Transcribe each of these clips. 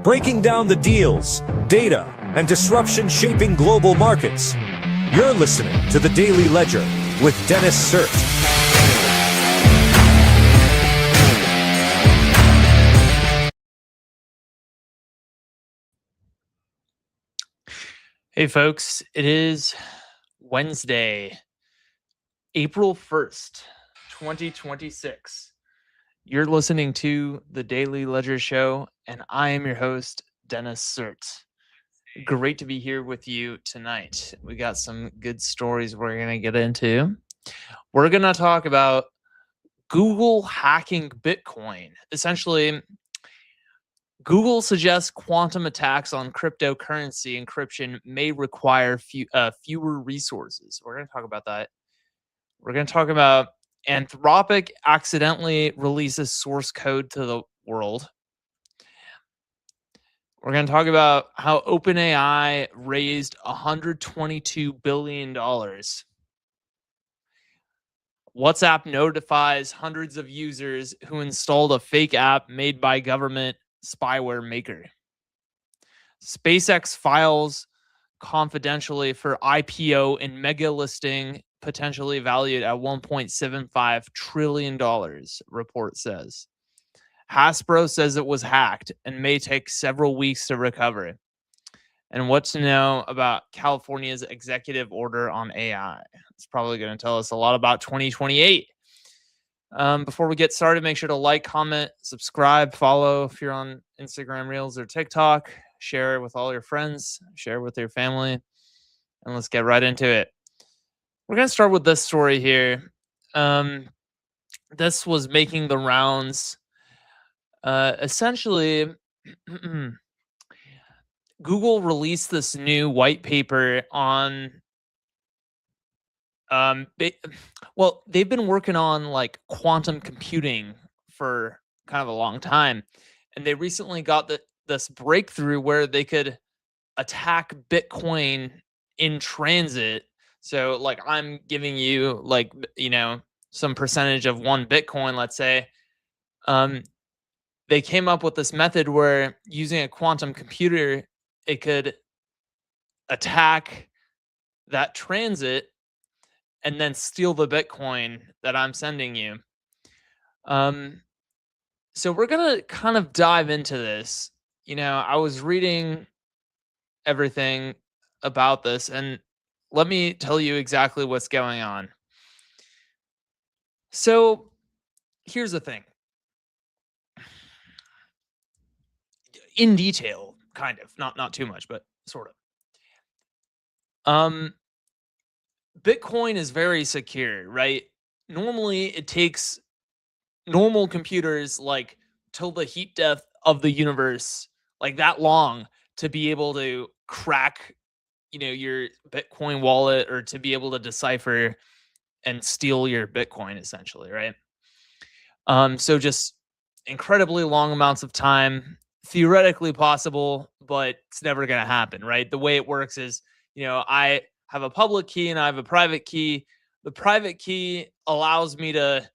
breaking down the deals, data, and disruption shaping global markets. You're listening to The Daily Ledger with Dennis Sert. Hey folks, it is Wednesday, April 1st, 2026. You're listening to The Daily Ledger Show, and I am your host, Dennis Sert. Great to be here with you tonight. We got some good stories we're going to get into. We're going to talk about Google hacking Bitcoin. Essentially, Google suggests quantum attacks on cryptocurrency encryption may require fewer resources. We're going to talk about that. We're going to talk about Anthropic accidentally releases source code to the world. We're going to talk about how OpenAI raised $122 billion. WhatsApp notifies hundreds of users who installed a fake app made by government spyware maker. SpaceX files confidentially for IPO in mega listing potentially valued at $1.75 trillion, report says. Hasbro says it was hacked and may take several weeks to recover. And what to know about California's executive order on AI. It's probably going to tell us a lot about 2028. Before we get started, make sure to like, comment, subscribe, follow if you're on Instagram Reels or TikTok. Share with all your friends, share with your family, and let's get right into it. We're going to start with this story here. This was making the rounds. Essentially, Google released this new white paper on they've been working on like quantum computing for kind of a long time, and they recently got this breakthrough where they could attack Bitcoin in transit. So like I'm giving you like, some percentage of one Bitcoin, let's say. They came up with this method where using a quantum computer, it could attack that transit and then steal the Bitcoin that I'm sending you. So we're going to kind of dive into this. I was reading everything about this, and let me tell you exactly what's going on. So here's the thing. In detail, kind of, not too much, but sort of. Bitcoin is very secure, right? Normally, it takes normal computers like till the heat death of the universe, like that long, to be able to crack, your Bitcoin wallet or to be able to decipher and steal your Bitcoin, essentially, right? So just incredibly long amounts of time, theoretically possible, but it's never going to happen, right? The way it works is, I have a public key and I have a private key. The private key allows me to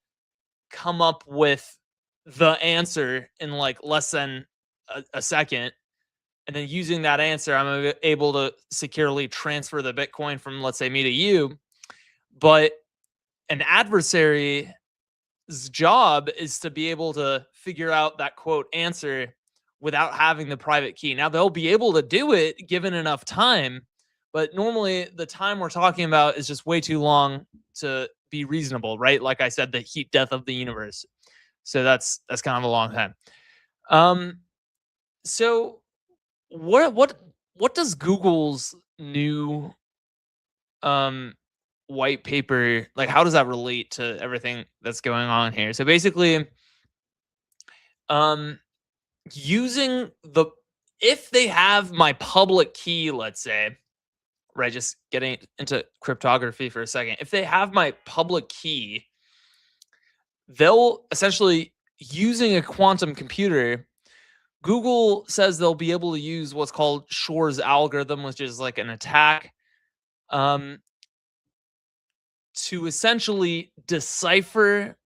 come up with the answer in like less than a second. And then using that answer, I'm able to securely transfer the Bitcoin from, let's say, me to you. But an adversary's job is to be able to figure out that quote answer without having the private key. Now, they'll be able to do it given enough time, but normally the time we're talking about is just way too long to be reasonable, right? Like I said, the heat death of the universe. So that's kind of a long time. So what does Google's new white paper, like, how does that relate to everything that's going on here? So basically, if they have my public key, let's say, right, just getting into cryptography for a second, if they have my public key, they'll essentially, using a quantum computer, Google says they'll be able to use what's called Shor's algorithm, which is like an attack, to essentially decipher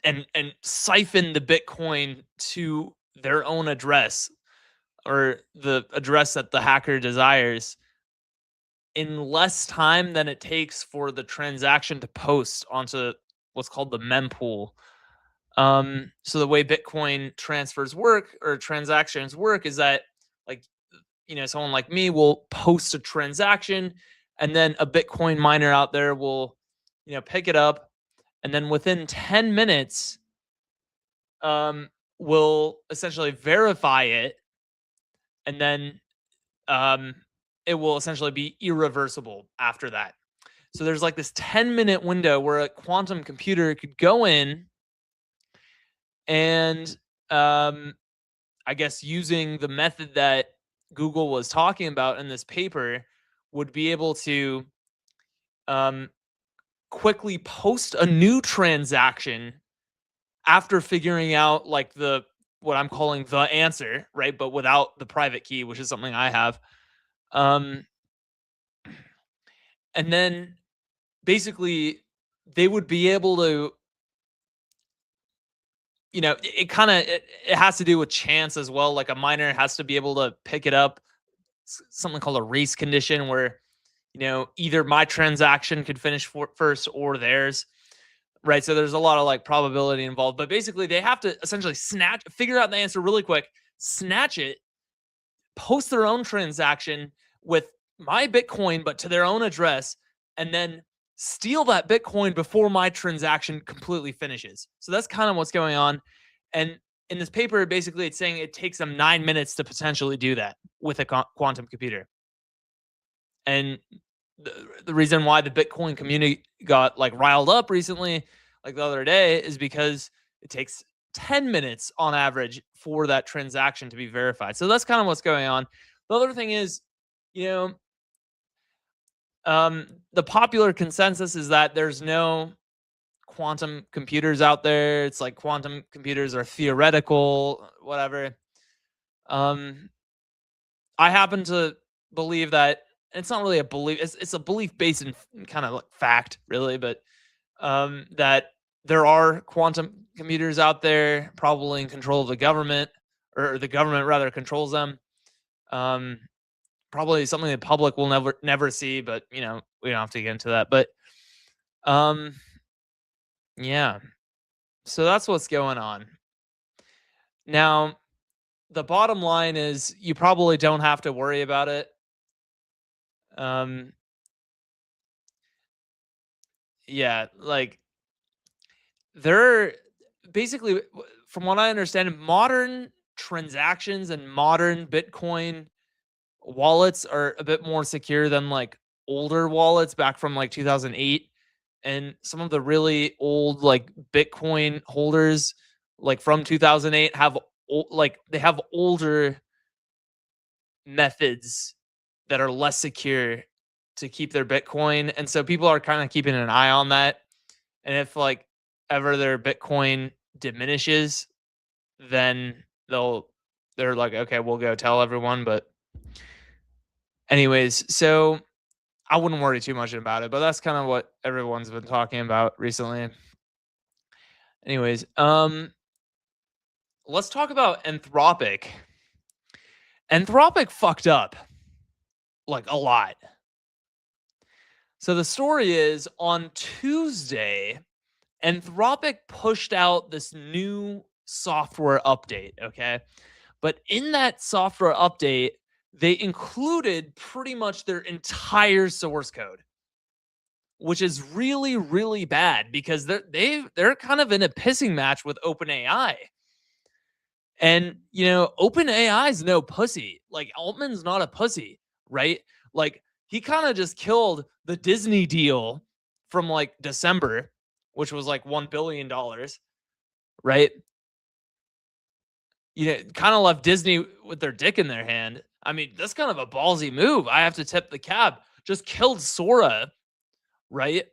and siphon the Bitcoin to their own address, or the address that the hacker desires, in less time than it takes for the transaction to post onto what's called the mempool. So the way Bitcoin transfers work, or transactions work, is that, like, someone like me will post a transaction, and then a Bitcoin miner out there will, pick it up, and then within 10 minutes, will essentially verify it, and then um, it will essentially be irreversible after that. So there's like this 10-minute window where a quantum computer could go in and, I guess, using the method that Google was talking about in this paper, would be able to um, quickly post a new transaction after figuring out, like, the what I'm calling the answer, right? But without the private key, which is something I have. Um, and then basically they would be able to, it kind of, it has to do with chance as well. Like, a miner has to be able to pick it up, something called a race condition, where, either my transaction could finish first or theirs, right? So there's a lot of, like, probability involved, but basically they have to essentially figure out the answer really quick, snatch it, post their own transaction with my Bitcoin, but to their own address, and then steal that Bitcoin before my transaction completely finishes. So that's kind of what's going on. And in this paper, basically, it's saying it takes them 9 minutes to potentially do that with a quantum computer. And the reason why the Bitcoin community got, like, riled up recently, like the other day, is because it takes 10 minutes on average for that transaction to be verified. So that's kind of what's going on. The other thing is, you know, the popular consensus is that there's no quantum computers out there. It's like quantum computers are theoretical, whatever. Um, I happen to believe that it's not really a belief. It's a belief based in kind of like fact, really, but that there are quantum computers out there, probably in control of the government, or the government rather controls them. Um, Probably something the public will never see, but we don't have to get into that. But um, yeah, so that's what's going on now. The bottom line is you probably don't have to worry about it. Um, yeah, like, they're basically, from what I understand, modern transactions and modern Bitcoin wallets are a bit more secure than, like, older wallets back from, like, 2008. And some of the really old, like, Bitcoin holders, like, from 2008, have they have older methods that are less secure to keep their Bitcoin. And so people are kind of keeping an eye on that. And if, like, ever their Bitcoin diminishes, then they're like, okay, we'll go tell everyone. But anyways, so I wouldn't worry too much about it, but that's kind of what everyone's been talking about recently. Anyways, let's talk about Anthropic. Anthropic fucked up, like, a lot. So the story is, on Tuesday, Anthropic pushed out this new software update, okay? But in that software update, they included pretty much their entire source code, which is really, really bad, because they're kind of in a pissing match with OpenAI. And OpenAI is no pussy. Like, Altman's not a pussy, right? Like, he kind of just killed the Disney deal from, like, December, which was like $1 billion, right? Kind of left Disney with their dick in their hand. I mean, that's kind of a ballsy move. I have to tip the cap. Just killed Sora, right?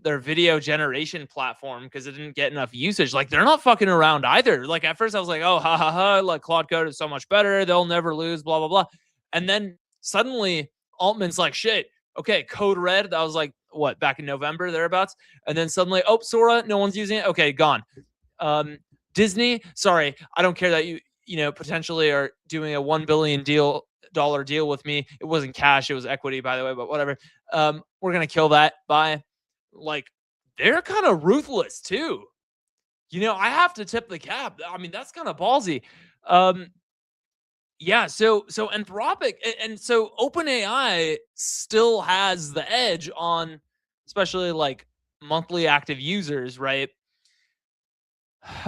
Their video generation platform, because it didn't get enough usage. Like, they're not fucking around either. Like, at first I was like, oh, ha ha ha, like, Claude Code is so much better. They'll never lose, blah, blah, blah. And then suddenly Altman's like, shit, okay, Code Red. That was like, what, back in November, thereabouts. And then suddenly, oh, Sora, no one's using it. Okay, gone. Disney, sorry, I don't care that you potentially are doing a $1 billion deal with me. It wasn't cash, it was equity, by the way, but whatever. We're gonna kill that by like they're kind of ruthless too. I have to tip the cap. I mean, that's kind of ballsy. Um, yeah, so Anthropic and so OpenAI still has the edge on especially like monthly active users, right?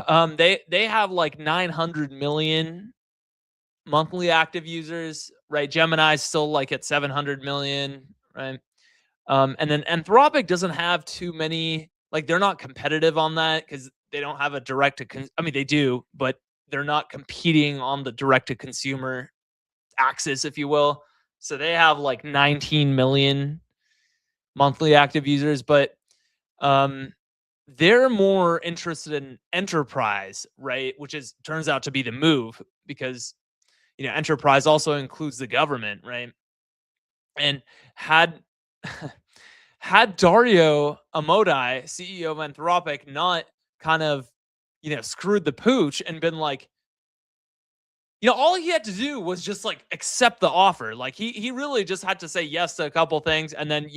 They have like 900 million monthly active users, right? Gemini's still like at 700 million, right? And then Anthropic doesn't have too many, like they're not competitive on that because they don't have a I mean, they do, but they're not competing on the direct to consumer axis, if you will. So they have like 19 million monthly active users, but um, they're more interested in enterprise, right? Which is turns out to be the move because enterprise also includes the government, right? And had had Dario Amodei, CEO of Anthropic, not kind of screwed the pooch and been like, all he had to do was just like accept the offer. Like he really just had to say yes to a couple things, and then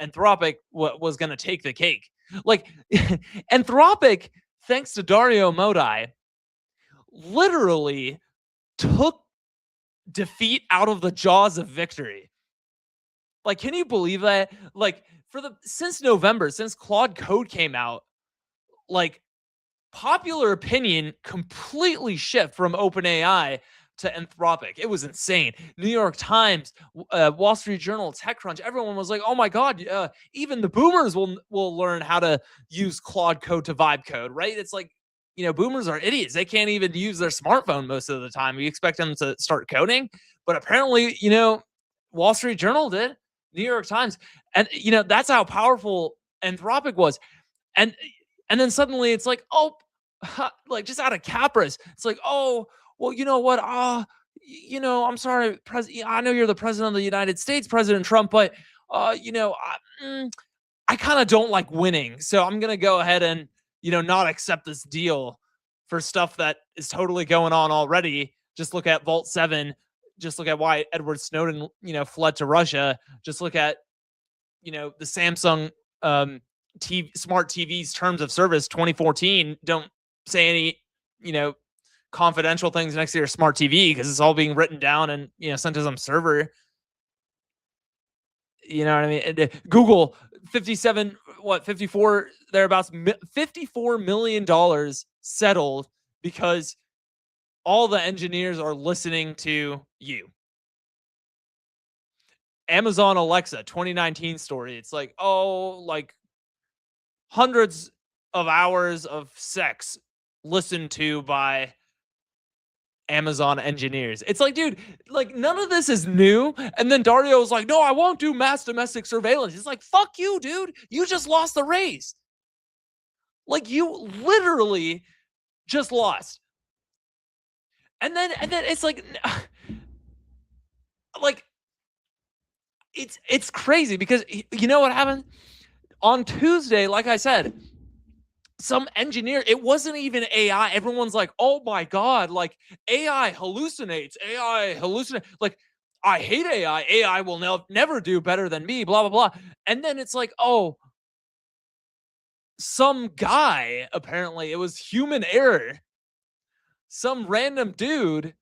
Anthropic was going to take the cake. Like Anthropic, thanks to Dario Amodei, literally took defeat out of the jaws of victory. Like, can you believe that? Like, since November, since Claude Code came out, like popular opinion completely shift from OpenAI to Anthropic. It was insane. New York Times, Wall Street Journal, TechCrunch, everyone was like, "Oh my god, even the boomers will learn how to use Claude Code to vibe code." Right? It's like, boomers are idiots. They can't even use their smartphone most of the time. You expect them to start coding, but apparently, Wall Street Journal did, New York Times, and that's how powerful Anthropic was. And then suddenly it's like, oh, like just out of capris, it's like, oh, well, you know what? I'm sorry, I know you're the president of the United States, President Trump, but I kind of don't like winning, so I'm gonna go ahead and not accept this deal for stuff that is totally going on already. Just look at Vault 7. Just look at why Edward Snowden, fled to Russia. Just look at the Samsung smart TV's terms of service 2014 don't say any confidential things next to your smart TV because it's all being written down and sent to some server. You know what I mean? Google 54 thereabouts, $54 million settled because all the engineers are listening to you. Amazon Alexa 2019 story. It's like, oh, like hundreds of hours of sex listened to by Amazon engineers. It's like, dude, like none of this is new. And then Dario was like, no, I won't do mass domestic surveillance. It's like, fuck you, dude. You just lost the race. Like you literally just lost. And then it's like it's crazy because you know what happened? On Tuesday, like I said, some engineer, it wasn't even AI. Everyone's like, oh my God, like AI hallucinates. Like, I hate AI. AI will never do better than me, blah, blah, blah. And then it's like, oh, some guy, apparently, it was human error. Some random dude.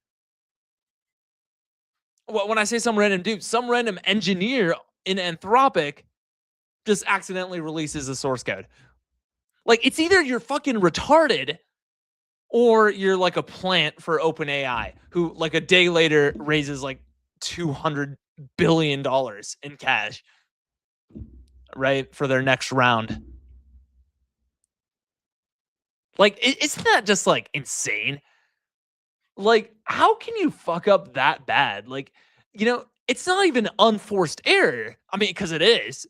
Well, when I say some random dude, some random engineer in Anthropic just accidentally releases the source code. Like, it's either you're fucking retarded or you're like a plant for OpenAI, who like a day later raises like $200 billion in cash, right, for their next round. Like, isn't that just like insane? Like, how can you fuck up that bad? Like, it's not even unforced error. I mean, because it is.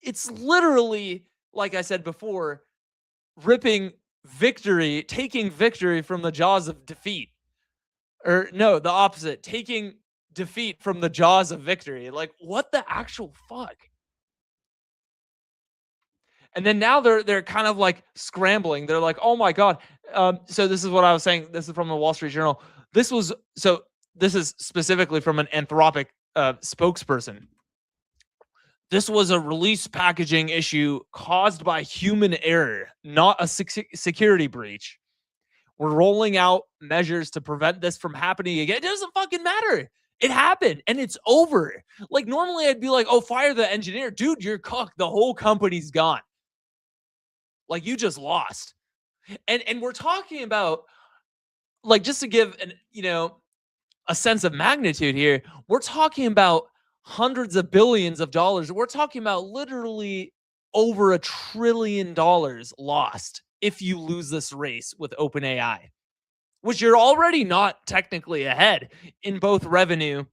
It's literally, like I said before, taking victory from the jaws of defeat. Or no, the opposite, taking defeat from the jaws of victory. Like, what the actual fuck? And then now they're kind of like scrambling. They're like, oh my God. So this is what I was saying. This is from the Wall Street Journal. This is specifically from an Anthropic spokesperson. This was a release packaging issue caused by human error, not a security breach. We're rolling out measures to prevent this from happening again. It doesn't fucking matter. It happened and it's over. Like normally I'd be like, oh, fire the engineer. Dude, you're cooked. The whole company's gone. Like you just lost. And we're talking about, like, just to give an, a sense of magnitude here, we're talking about hundreds of billions of dollars. We're talking about literally over $1 trillion lost if you lose this race with OpenAI, which you're already not technically ahead in both revenue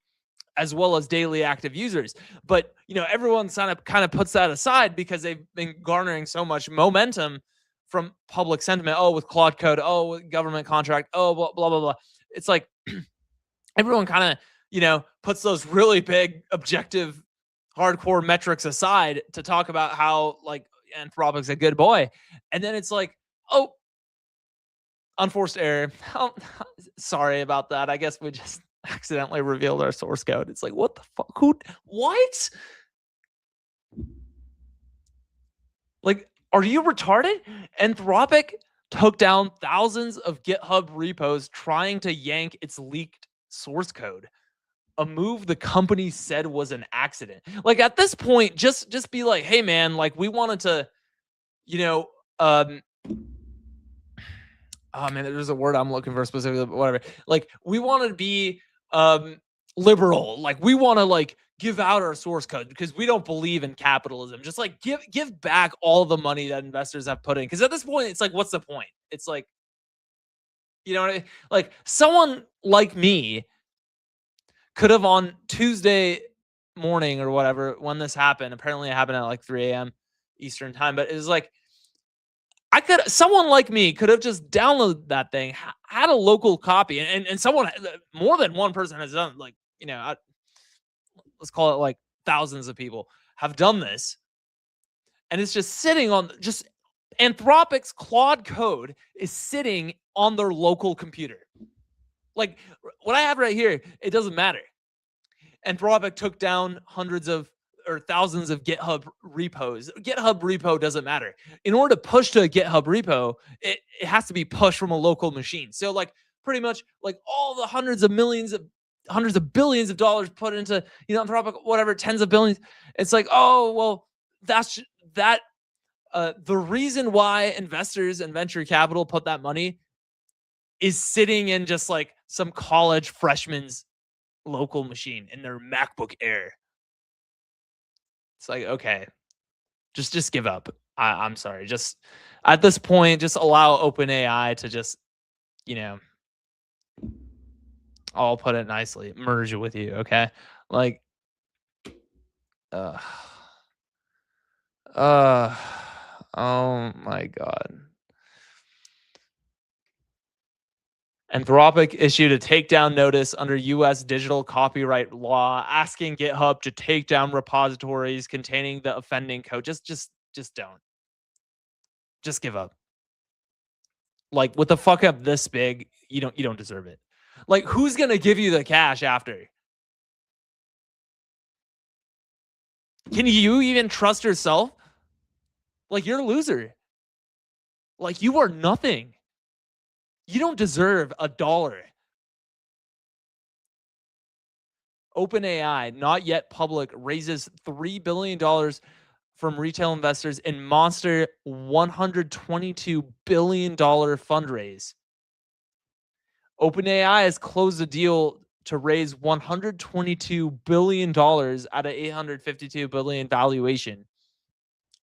as well as daily active users. But, everyone kind of puts that aside because they've been garnering so much momentum from public sentiment. Oh, with Claude Code. Oh, with government contract. Oh, blah, blah, blah, blah. It's like everyone kind of, puts those really big objective hardcore metrics aside to talk about how like Anthropic's a good boy. And then it's like, oh, unforced error. Oh, sorry about that. I guess we just accidentally revealed our source code. It's like, what the fuck? What? Like, are you retarded? Anthropic took down thousands of GitHub repos trying to yank its leaked source code. A move the company said was an accident. Like at this point, just be like, hey man, like we wanted to, oh man, there's a word I'm looking for specifically, but whatever. Like we wanted to be liberal. Like we want to like give out our source code because we don't believe in capitalism. Just like give back all the money that investors have put in. Because at this point, it's like, what's the point? It's like, what I mean? Like someone like me could have on Tuesday morning or whatever when this happened. Apparently, it happened at like 3 a.m. Eastern time. But it was like someone like me could have just downloaded that thing, had a local copy, and someone, more than one person has done, like, let's call it like thousands of people have done this. And it's just sitting on Anthropic's Claude Code is sitting on their local computer. Like what I have right here, it doesn't matter. Anthropic took down hundreds of or thousands of GitHub repos. GitHub repo doesn't matter. In order to push to a GitHub repo, it has to be pushed from a local machine. So like pretty much like all the hundreds of billions of dollars put into, Anthropic, whatever, tens of billions. It's like, oh, well, that's that. The reason why investors and venture capital put that money is sitting in just like some college freshman's local machine in their MacBook Air. It's like, okay, just give up. I'm sorry. Just at this point, just allow OpenAI to just, I'll put it nicely, merge with you. Okay. Like, oh my God. Anthropic issued a takedown notice under U.S. digital copyright law, asking GitHub to take down repositories containing the offending code. Just don't. Just give up. Like with a fuck up this big, you don't deserve it. Like who's gonna give you the cash after? Can you even trust yourself? Like you're a loser. Like you are nothing. You don't deserve $1. OpenAI, not yet public, raises $3 billion from retail investors in monster $122 billion fundraise. OpenAI has closed a deal to raise $122 billion at an $852 billion valuation.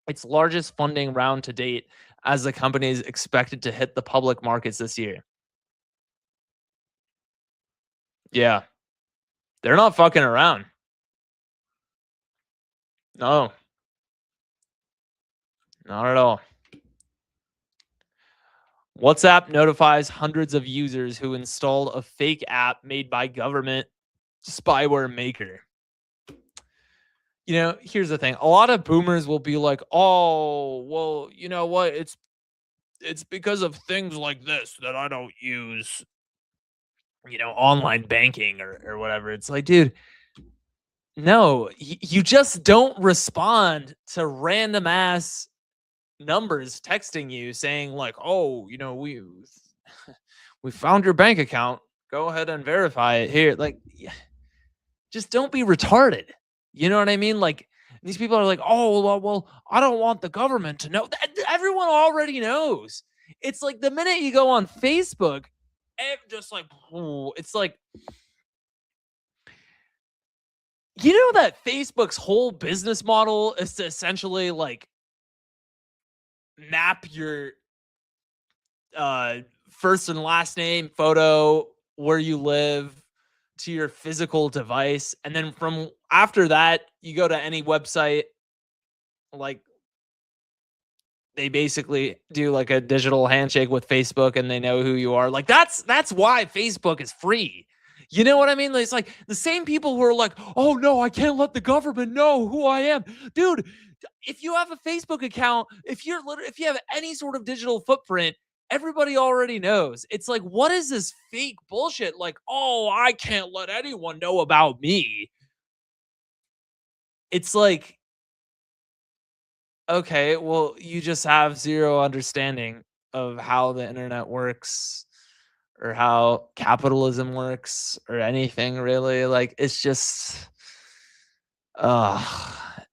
Its largest funding round to date, as the company is expected to hit the public markets this year. Yeah. They're not fucking around. No. Not at all. WhatsApp notifies hundreds of users who installed a fake app made by government spyware maker. Here's the thing. A lot of boomers will be like, "Oh, well, you know what? It's because of things like this that I don't use, online banking or whatever." It's like, dude, no, you just don't respond to random ass numbers texting you saying like, "Oh, we found your bank account. Go ahead and verify it here." Like, just don't be retarded. You know what I mean? Like, these people are like, "Oh, well, I don't want the government to know." Everyone already knows. It's like the minute you go on Facebook, just like, it's like, that Facebook's whole business model is to essentially like map your uh first and last name, photo, where you live to your physical device, and then from after that you go to any website, like they basically do like a digital handshake with Facebook and they know who you are. Like that's why Facebook is free. You know what I mean? It's like the same people who are like, "Oh no, I can't let the government know who I am." Dude, if you have a Facebook account, if you have any sort of digital footprint, everybody already knows. It's like, what is this fake bullshit? Like, "Oh, I can't let anyone know about me." It's like, okay, well, you just have zero understanding of how the internet works or how capitalism works or anything really. Like, it's just uh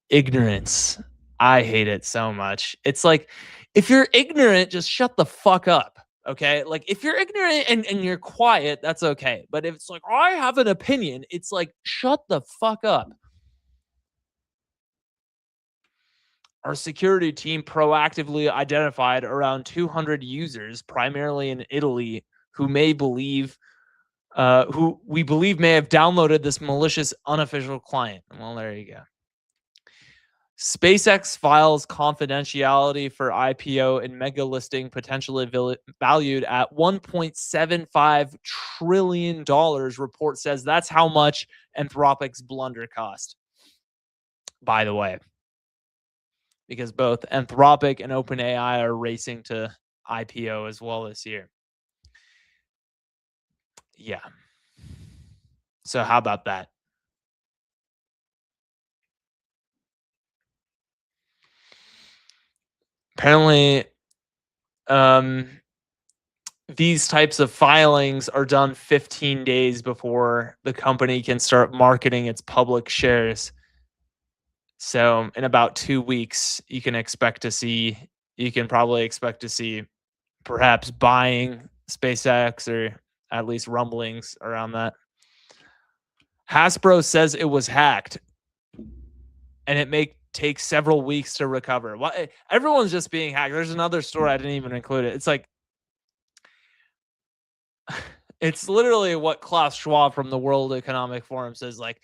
ignorance. I hate it so much. It's like, if you're ignorant, just shut the fuck up. Okay? Like, if you're ignorant and you're quiet, that's okay. But if it's like, I have an opinion, it's like, shut the fuck up. Our security team proactively identified around 200 users, primarily in Italy, who we believe may have downloaded this malicious unofficial client. Well, there you go. SpaceX files confidentiality for IPO and mega listing potentially valued at $1.75 trillion. Report says that's how much Anthropic's blunder cost. By the way, because both Anthropic and OpenAI are racing to IPO as well this year. Yeah. So how about that? Apparently, these types of filings are done 15 days before the company can start marketing its public shares. So in about 2 weeks, you can probably expect to see perhaps buying SpaceX, or at least rumblings around that. Hasbro says it was hacked and it may take several weeks to recover. Everyone's just being hacked. There's another story I didn't even include it. It's like, it's literally what Klaus Schwab from the World Economic Forum says. Like,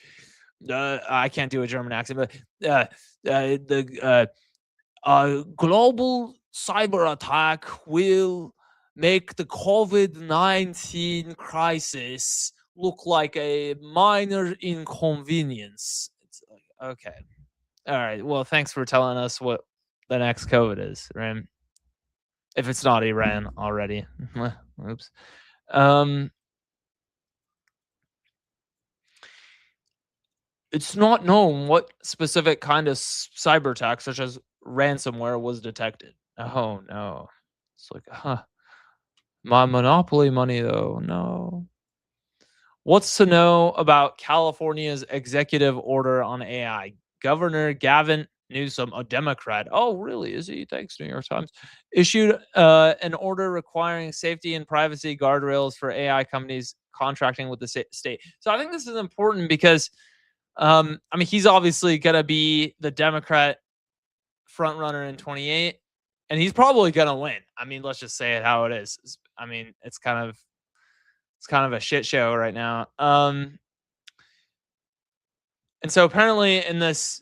I can't do a German accent, but the global cyber attack will make the COVID-19 crisis look like a minor inconvenience. It's like, okay. All right. Well, thanks for telling us what the next COVID is, right? If it's not Iran already. Oops. It's not known what specific kind of cyber attack, such as ransomware, was detected. Oh no. It's like, my Monopoly money though. No. What's to know about California's executive order on AI? Governor Gavin Newsom, a Democrat. Oh, really? Is he? Thanks, New York Times. Issued an order requiring safety and privacy guardrails for AI companies contracting with the state. So I think this is important because, I mean, he's obviously going to be the Democrat front runner in 28, and he's probably going to win. I mean, let's just say it how it is. I mean, it's kind of a shit show right now. And so apparently in this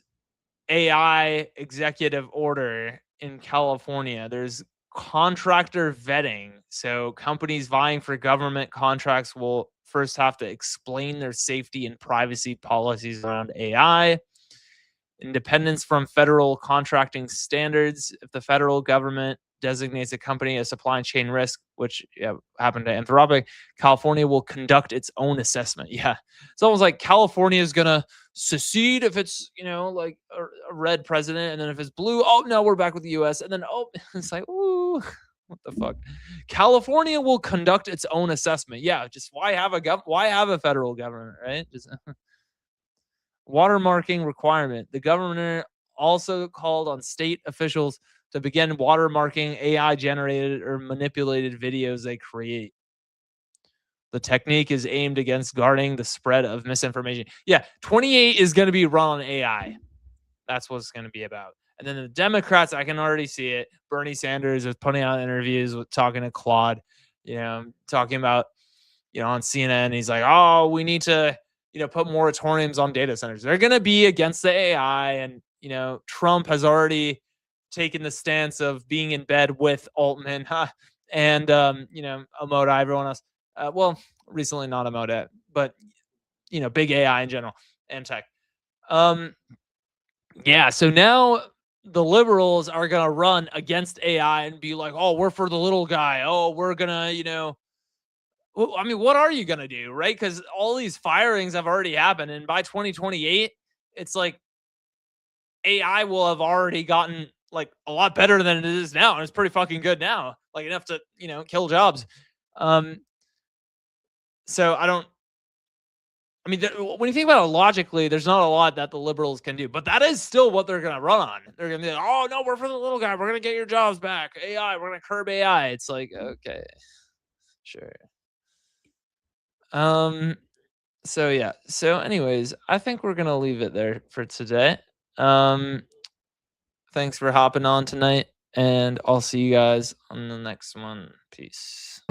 AI executive order in California, there's contractor vetting. So companies vying for government contracts will first have to explain their safety and privacy policies around AI. independence from federal contracting standards. If the federal government designates a company as supply chain risk, which happened to Anthropic, California will conduct its own assessment. Yeah, it's almost like California is gonna secede if it's like a red president, and then if it's blue, oh no, we're back with the U.S. And then it's like, ooh, what the fuck? California will conduct its own assessment. Yeah, just why have a federal government, right? Just watermarking requirement. The governor also called on state officials to begin watermarking AI generated or manipulated videos they create. The technique is aimed against guarding the spread of misinformation. Yeah, 28 is going to be run on AI. That's what it's going to be about. And then the Democrats, I can already see it. Bernie Sanders is putting out interviews with talking to Claude, talking about, on CNN. He's like, oh, we need to, put moratoriums on data centers. They're going to be against the AI. And, Trump has already taken the stance of being in bed with Altman and, Omoda, everyone else. Well, recently not Omoda, but, big AI in general and tech. Yeah, so now the liberals are going to run against AI and be like, oh, we're for the little guy. Oh, we're going to, I mean, what are you going to do, right? Because all these firings have already happened. And by 2028, it's like AI will have already gotten like a lot better than it is now. And it's pretty fucking good now, like enough to, kill jobs. So I mean, when you think about it logically, there's not a lot that the liberals can do, but that is still what they're going to run on. They're going to be like, oh, no, we're for the little guy. We're going to get your jobs back. AI, we're going to curb AI. It's like, okay, sure. So yeah. So anyways, I think we're going to leave it there for today. Thanks for hopping on tonight, and I'll see you guys on the next one. Peace.